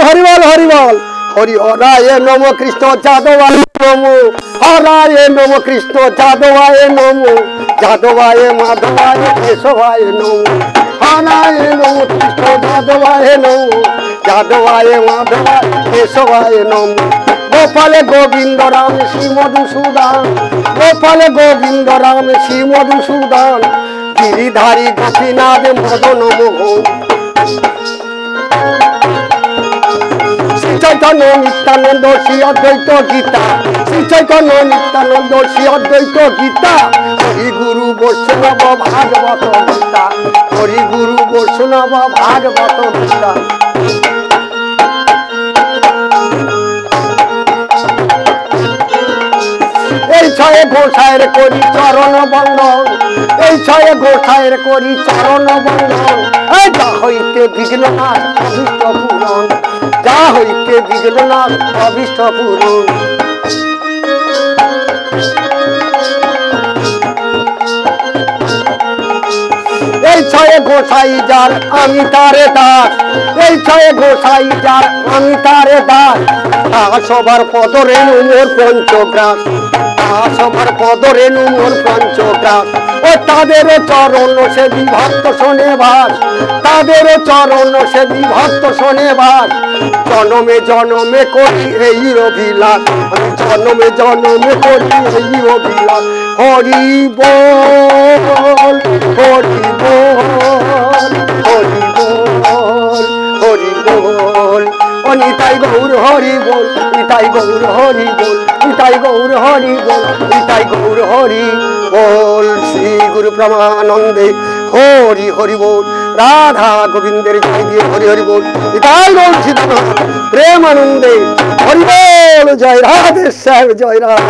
হরিবল হরিবল হরি হরায় নম কৃষ্ণ যাদবায় নম হরায় নম কৃষ্ণ যাদবায় নম যাদবায় মাধবায় কেশবায় নম হরায় নম কৃষ্ণ যাদবায় নম যাদবায় মাধবায় কেশবায় নম গোপালে গোবিন্দ রাম শ্রী মধুসূদন গোপালে গোবিন্দ রাম শ্রী মধুসূদন গিরিধারী গোপীনাথ মদন মোহন শ্রী চৈতন্য নিত্যানন্দ শ্রী অদ্বৈত গীতা শ্রী চৈতন্য নিত্যানন্দ শ্রী অদ্বৈত গীতা হরি গুরু বৈষ্ণব ভাগবত গীতা হরি গুরু বৈষ্ণব ভাগবত গীতা এই ছয়ে গোসাইয়ের করি চরণ বন্দন এই ছয়ে গোসাইয়ের করি চরণ বন্দন যা হইতে বিঘ্ননাশ অভীষ্ট পূরণ যা হইতে বিঘ্ননাশ অভীষ্ট পূরণ এই ছয়ে গোসাই যার আমি তারে দাস এই ছয়ে গোসাই যার আমি তারে দাস সবার পদরেণু মোর পঞ্চগ্রাস সবার পদরেণু মোর পঞ্চগ্রাস ও তাদেরও চরণ সে বিভক্ত শোনে ভাস তাদেরও চরণ সে বিভক্ত শোনে ভাস জনমে জনমে করি এই অভিলাষ আমি জনমে জনমে করি এই অভিলাষ হরি বল হরি বল হরি বল হরি বল ও নিতাই গৌর হরি বল নিতাই গৌর হরি বল নিতাই গৌর হরি বল নিতাই গৌর হরি বল শ্রী গুরু প্রমানন্দে হরি হরি বল রাধা গোবিন্দের জয় দিয়ে হরি হরি বল নিতাই গৌর সীতানাথ প্রেমানন্দে হরি বল জয় রাধে শ্যাম জয় রাধে।